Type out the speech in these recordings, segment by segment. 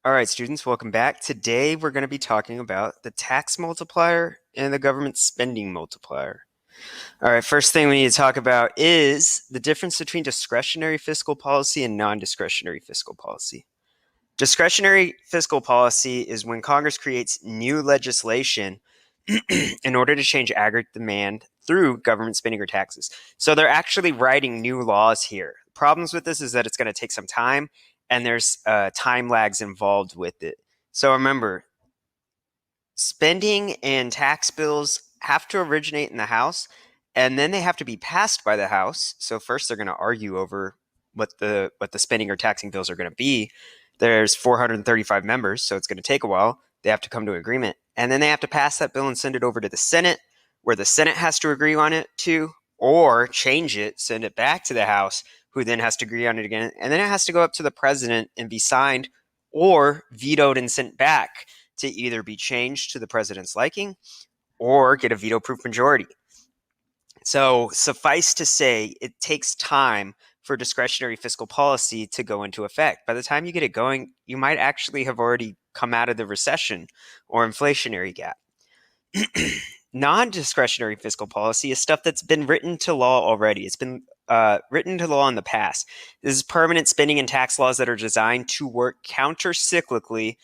All right, students, welcome back. Today we're going to be talking about the tax multiplier and the government spending multiplier. All right, first thing we need to talk about is the difference between discretionary fiscal policy and non-discretionary fiscal policy. Discretionary fiscal policy is when Congress creates new legislation in order to change aggregate demand through government spending or taxes. So they're actually writing new laws here. Problems with this is that it's going to take some time and there's time lags involved with it. So remember, spending and tax bills have to originate in the House and then they have to be passed by the House. So first they're going to argue over what the spending or taxing bills are going to be. There's 435 members, so it's going to take a while. They have to come to an agreement. And then they have to pass that bill and send it over to the Senate, where the Senate has to agree on it too, or change it, send it back to the House, who then has to agree on it again. And then it has to go up to the president and be signed or vetoed and sent back to either be changed to the president's liking or get a veto-proof majority. So suffice to say, it takes time for discretionary fiscal policy to go into effect. By the time you get it going, you might actually have already come out of the recession or inflationary gap. Non-discretionary fiscal policy is stuff that's been written to law already. It's been written to law in the past. This is permanent spending and tax laws that are designed to work counter-cyclically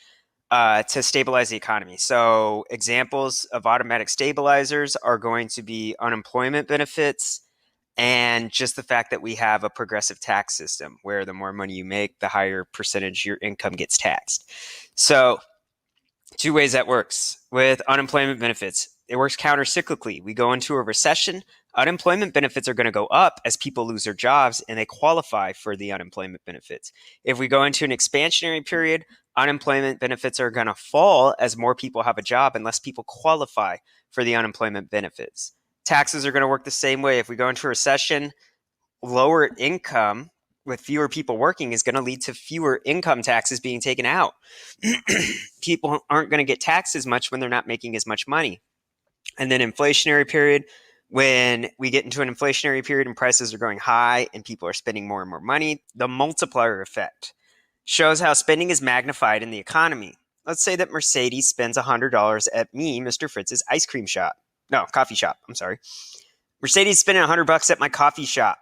to stabilize the economy. So examples of automatic stabilizers are going to be unemployment benefits and just the fact that we have a progressive tax system where the more money you make, the higher percentage your income gets taxed. So two ways that works. With unemployment benefits, it works counter-cyclically. We go into a recession, unemployment benefits are going to go up as people lose their jobs and they qualify for the unemployment benefits. If we go into an expansionary period, unemployment benefits are going to fall as more people have a job and less people qualify for the unemployment benefits. Taxes are going to work the same way. If we go into a recession, lower income with fewer people working is going to lead to fewer income taxes being taken out. People aren't going to get taxed as much when they're not making as much money. And then inflationary period, when we get into an inflationary period and prices are going high and people are spending more and more money, the multiplier effect shows how spending is magnified in the economy. Let's say that Mercedes spends $100 at me, Mr. Fritz's coffee shop. I'm sorry. Mercedes spending $100 at my coffee shop.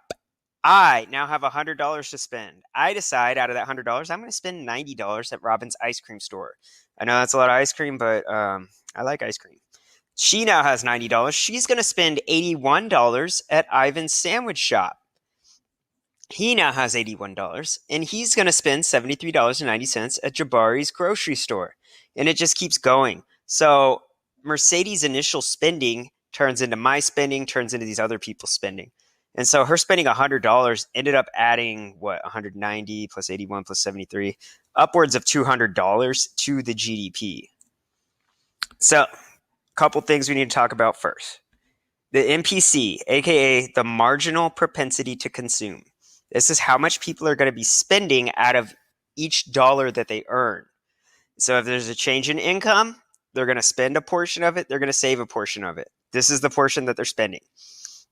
I now have $100 to spend. I decide out of that $100, I'm going to spend $90 at Robin's ice cream store. I know that's a lot of ice cream, but I like ice cream. She now has $90. She's going to spend $81 at Ivan's sandwich shop. He now has $81, and he's going to spend $73.90 at Jabari's grocery store. And it just keeps going. So Mercedes' initial spending turns into my spending, turns into these other people's spending. And so her spending $100 ended up adding, 190 plus 81 plus 73, upwards of $200 to the GDP. So a couple things we need to talk about first. The MPC, aka the marginal propensity to consume. This is how much people are going to be spending out of each dollar that they earn. So if there's a change in income, they're going to spend a portion of it, they're going to save a portion of it. This is the portion that they're spending.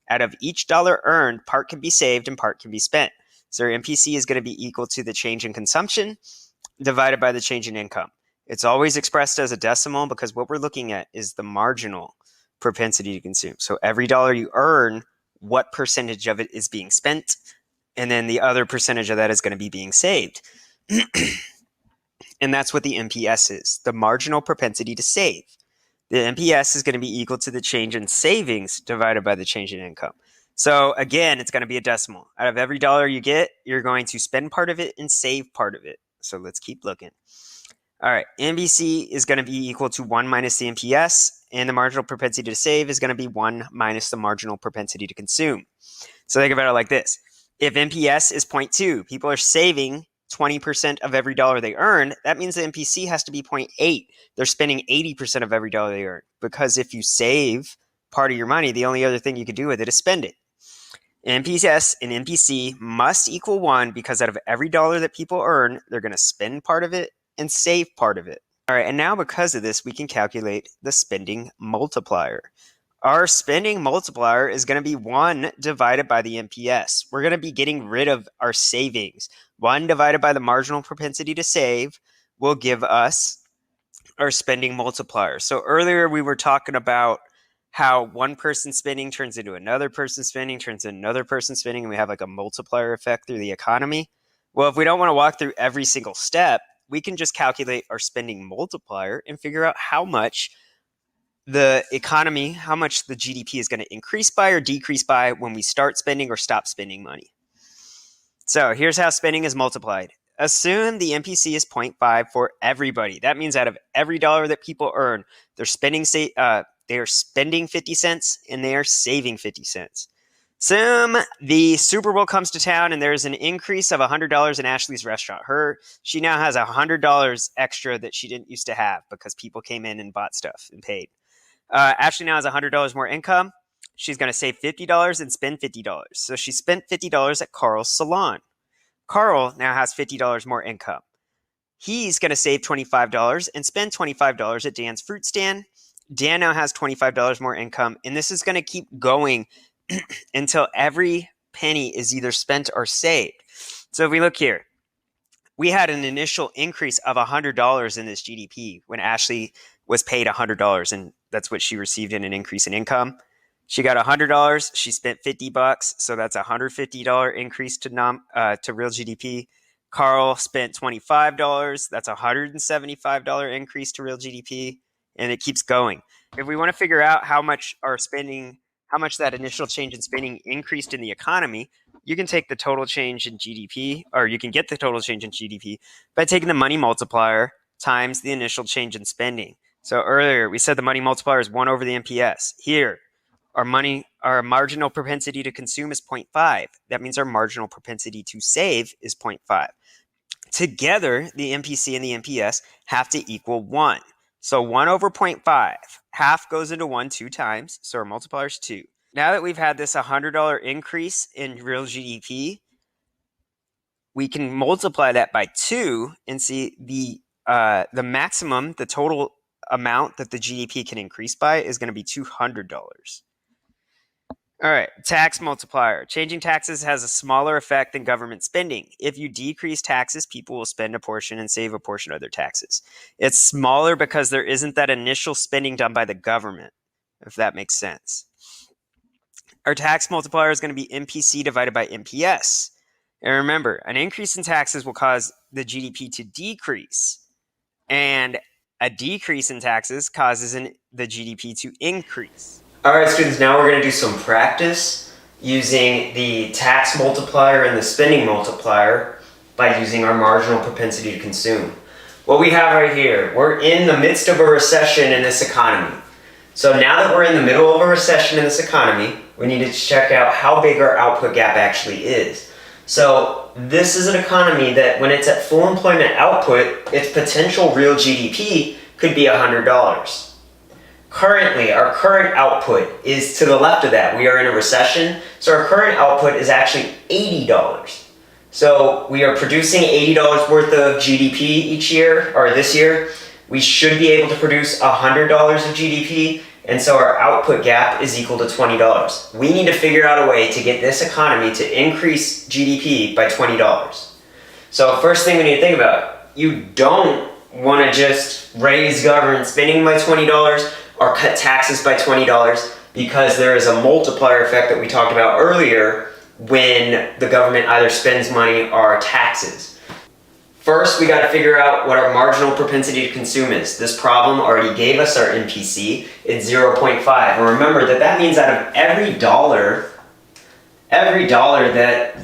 Out of each dollar earned, part can be saved and part can be spent. So your MPC is going to be equal to the change in consumption divided by the change in income. It's always expressed as a decimal because what we're looking at is the marginal propensity to consume. So every dollar you earn, what percentage of it is being spent, and then the other percentage of that is going to be being saved. And that's what the MPS is, the marginal propensity to save. The MPS is going to be equal to the change in savings divided by the change in income. So again, it's going to be a decimal. Out of every dollar you get, you're going to spend part of it and save part of it. So let's keep looking. All right, MPC is going to be equal to 1 minus the MPS, and the marginal propensity to save is going to be 1 minus the marginal propensity to consume. So think about it like this. If MPS is 0.2, people are saving 20% of every dollar they earn, that means the MPC has to be 0.8. They're spending 80% of every dollar they earn. Because if you save part of your money, the only other thing you could do with it is spend it. MPS and MPC must equal 1 because out of every dollar that people earn, they're going to spend part of it and save part of it. All right, and now because of this, we can calculate the spending multiplier. Our spending multiplier is going to be 1 divided by the MPS. We're going to be getting rid of our savings. 1 divided by the marginal propensity to save will give us our spending multiplier. So earlier we were talking about how one person's spending turns into another person's spending, turns into another person's spending, and we have like a multiplier effect through the economy. Well, if we don't want to walk through every single step, we can just calculate our spending multiplier and figure out how much the economy, how much the GDP is going to increase by or decrease by when we start spending or stop spending money. So here's how spending is multiplied. Assume the MPC is 0.5 for everybody. That means out of every dollar that people earn, they're spending 50 cents and they are saving 50 cents. Assume the Super Bowl comes to town and there's an increase of $100 in Ashley's restaurant. She now has $100 extra that she didn't used to have because people came in and bought stuff and paid. Ashley now has $100 more income. She's going to save $50 and spend $50. So she spent $50 at Carl's salon. Carl now has $50 more income. He's going to save $25 and spend $25 at Dan's fruit stand. Dan now has $25 more income, and this is going to keep going until every penny is either spent or saved. So if we look here, we had an initial increase of $100 in this GDP when Ashley was paid $100, and that's what she received in an increase in income. She got $100. She spent $50, so that's a $150 increase to real GDP. Carl spent $25. That's a $175 increase to real GDP, and it keeps going. If we want to figure out how much that initial change in spending increased in the economy, you can take the total change in GDP, or you can get the total change in GDP by taking the money multiplier times the initial change in spending. So earlier we said the money multiplier is 1 over the MPS. Here, our marginal propensity to consume is 0.5. That means our marginal propensity to save is 0.5. Together, the MPC and the MPS have to equal 1. So 1 over 0.5, half goes into 1 2 times, so our multiplier is 2. Now that we've had this $100 increase in real GDP, we can multiply that by 2 and see the maximum, the total amount that the GDP can increase by is going to be $200. All right, tax multiplier. Changing taxes has a smaller effect than government spending. If you decrease taxes, people will spend a portion and save a portion of their taxes. It's smaller because there isn't that initial spending done by the government, if that makes sense. Our tax multiplier is going to be MPC divided by MPS. And remember, an increase in taxes will cause the GDP to decrease, and a decrease in taxes causes the GDP to increase. All right, students, now we're going to do some practice using the tax multiplier and the spending multiplier by using our marginal propensity to consume. What we have right here, we're in the midst of a recession in this economy. So now that we're in the middle of a recession in this economy, we need to check out how big our output gap actually is. So this is an economy that when it's at full employment output, its potential real GDP could be $100. Currently, our current output is to the left of that. We are in a recession, so our current output is actually $80. So we are producing $80 worth of GDP each year, or this year. We should be able to produce $100 of GDP, and so our output gap is equal to $20. We need to figure out a way to get this economy to increase GDP by $20. So first thing we need to think about, you don't want to just raise government spending by $20 or cut taxes by $20 because there is a multiplier effect that we talked about earlier when the government either spends money or taxes. First, we got to figure out what our marginal propensity to consume is. This problem already gave us our MPC. It's 0.5. And remember that means out of every dollar that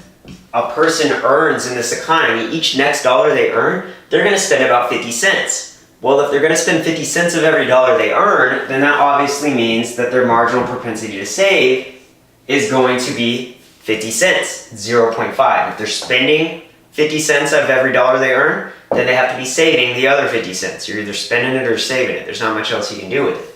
a person earns in this economy, each next dollar they earn, they're going to spend about 50 cents. Well, if they're going to spend 50 cents of every dollar they earn, then that obviously means that their marginal propensity to save is going to be 50 cents, 0.5. If they're spending 50 cents of every dollar they earn, then they have to be saving the other 50 cents. You're either spending it or saving it. There's not much else you can do with it.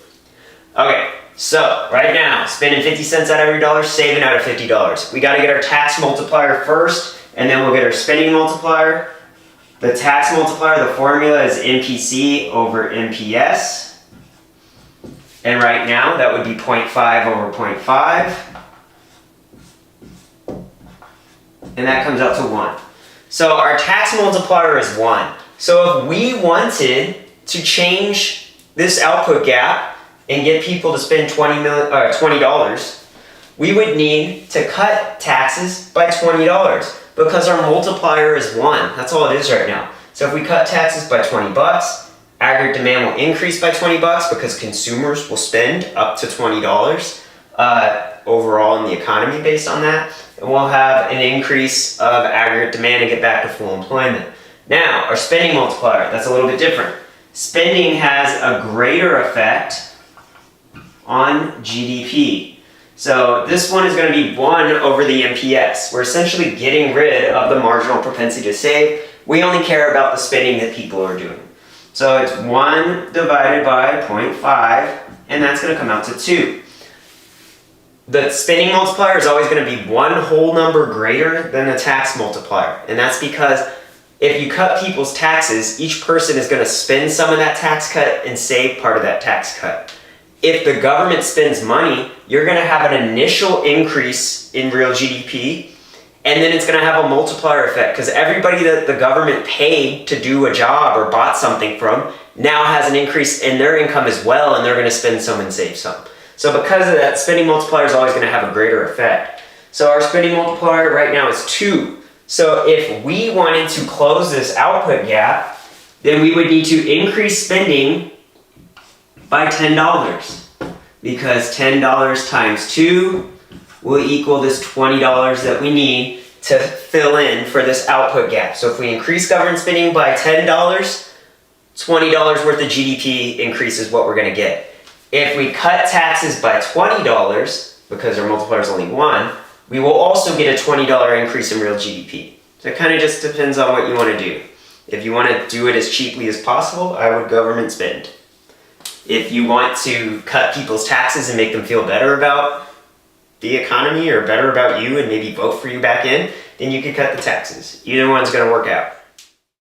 Okay, so right now, spending 50 cents out of every dollar, saving out of $50. We got to get our tax multiplier first, and then we'll get our spending multiplier. The tax multiplier, the formula is MPC over MPS. And right now, that would be 0.5 over 0.5. And that comes out to 1. So our tax multiplier is 1. So if we wanted to change this output gap and get people to spend $20, we would need to cut taxes by $20 because our multiplier is 1. That's all it is right now. So if we cut taxes by $20, aggregate demand will increase by $20 because consumers will spend up to $20 overall in the economy based on that. And we'll have an increase of aggregate demand and get back to full employment. Now, our spending multiplier, that's a little bit different. Spending has a greater effect on GDP. So this one is going to be 1 over the MPS. We're essentially getting rid of the marginal propensity to save. We only care about the spending that people are doing. So it's 1 divided by 0.5, and that's going to come out to 2. The spending multiplier is always going to be one whole number greater than the tax multiplier. And that's because if you cut people's taxes, each person is going to spend some of that tax cut and save part of that tax cut. If the government spends money, you're going to have an initial increase in real GDP, and then it's going to have a multiplier effect because everybody that the government paid to do a job or bought something from now has an increase in their income as well, and they're going to spend some and save some. So because of that, spending multiplier is always going to have a greater effect. So our spending multiplier right now is 2. So if we wanted to close this output gap, then we would need to increase spending by $10 because $10 times 2 will equal this $20 that we need to fill in for this output gap. So if we increase government spending by $10, $20 worth of GDP increase is what we're going to get. If we cut taxes by $20, because our multiplier is only 1, we will also get a $20 increase in real GDP. So it kind of just depends on what you want to do. If you want to do it as cheaply as possible, I would government spend. If you want to cut people's taxes and make them feel better about the economy or better about you and maybe vote for you back in, then you could cut the taxes. Either one's going to work out.